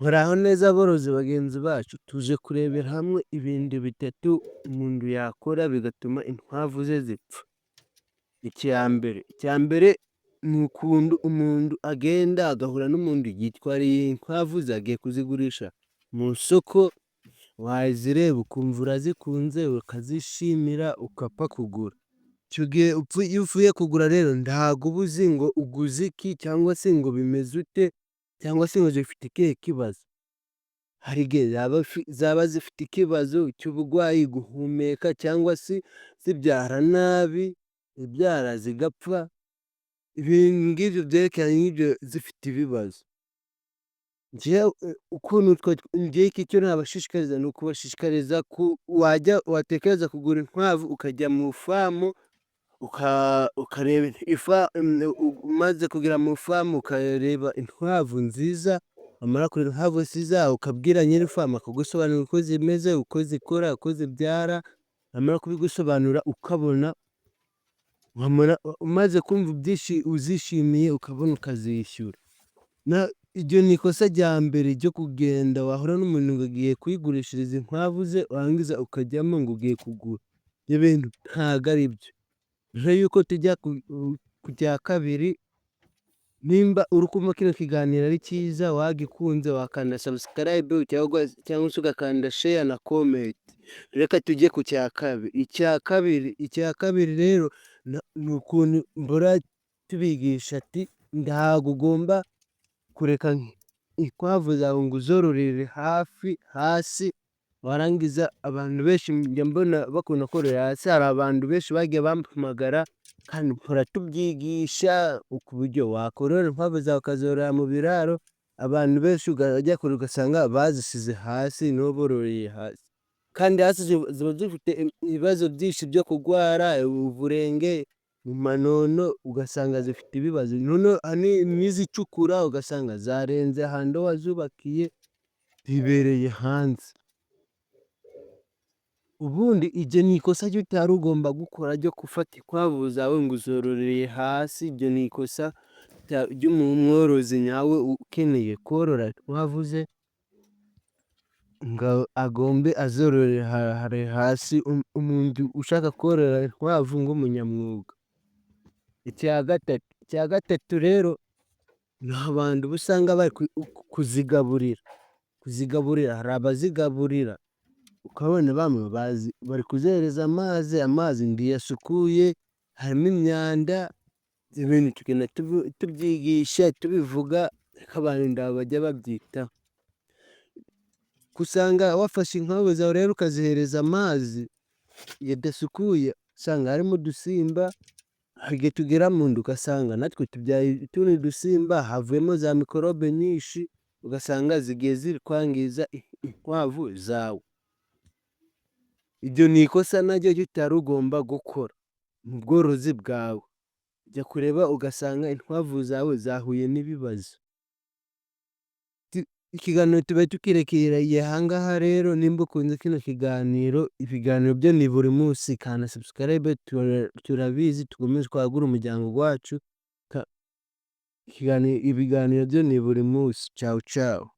Muraho neza borozi bagenzi bacu, tuje kurebera hamwe ibintu bitatu umuntu yakora bigatuma inkwavu ze zipfa. Icya mbere ni ukuntu umuntu agenda agahura n'umuntu yitwariye inkwavu ze agiye kuzigurisha mu isoko, wazireba ukumva urazikunze ukazishimira ugapfa kugura. Icyo gihe iyo uvuye kugura rero ntabwo uba uzi ngo uguze iki cyangwa se ngo bimeze ute cyangwa se ngo zifite ikihe kibazo. Hari igihe zaba zifite ikibazo cy'uburwayi, guhumeka cyangwa se zibyara nabi, ibyara zigapfa, ibintu ngibyo byerekeranye n'ibyo zifite ibibazo. Njyewe icyo nabashishikariza ni ukubashishikariza watekereza kugura inkwavu ukajya mu ifamu ukareba umaze kugera mu ifamu ukareba inkwavu nziza, wamara kureba inkwavu nziza ukabwira nyiri ifamu akagusobanurira uko zimeze, uko zikura, uko zibyara, yamara kubigusobanurira ukabona umaze kumva uzishimiye ukabona ukazishyura. Iryo ni ikosa rya mbere ryo kugenda wahura n'umuntu ngo agiye kuyigurishiriza inkwavu ze warangiza ukajyamo ngo ugiye kugura. Ibyo bintu ntabwo ari byo. Mbere yuko tujya ku cya kabiri, nimba uri kumva kino kiganiro ari cyiza wagikunze wakanda subscribe cyangwa se ugakanda share na comment. Reka tujye ku cya kabiri. Icya kabiri rero ni ukuntu mbora tubigisha ati ntabwo ugomba kureka inkwavu zawe ngo uzororere hasi, warangiza abantu benshi njya mbona bakunda kororera hasi. Hari abantu benshi bagiye bampamagara kandi mpora tubyigisha ku buryo wakorora inkwavu zawe ukazororera mu biraro, abantu benshi ujya kure ugasanga bazisize hasi niho bororeye hasi, kandi hasi ziba zifite ibibazo byinshi byo kurwara uburenge, mu manono ugasanga zifite ibibazo, n'izicukura ugasanga zarenze ahandi wazubakiye zibereye hanze. Ubundi iryo ni ikosa utari ugomba gukora ryo gufata inkwavu zawe ngo uzororeye hasi. Iryo ni ikosa ry'umworozi nyawe ukeneye korora inkwavu ze ngo agombe azororere hasi, umuntu ushaka korora inkwavu nk'umunyamwuga. Icya gatatu rero ni abantu usanga bari kuzigaburira. Hari abazigaburira ukabona bamwe bari kuzihereza amazi ntiyasukuye, harimo imyanda. Ibintu tugenda tubyigisha tubivuga ariko abantu ntabwo bajya babyitaho. Usanga wafashe inkwavu zawe rero ukazihereza amazi adasukuye, usanga harimo udusimba. Hari igihe tugera mu nda ugasanga natwe tubyaye utundi dusimba, havuyemo za mikorobe nyinshi, ugasanga zigiye ziri kwangiza inkwavu zawe. Iryo ni ikosa naryo utari ugomba gukora mu bworozi bwawe. Jya kureba ugasanga inkwavu zawe zahuye n'ibibazo. Ikiganiro tuba tukirekeye aha ngaha rero. Nimba ukunze kino kiganiro, ibiganiro byo ni buri munsi, kanda subscribe. Turabizi tukomeze twagure umuryango wacu. Ibiganiro byo ni buri munsi. Ciao ciao.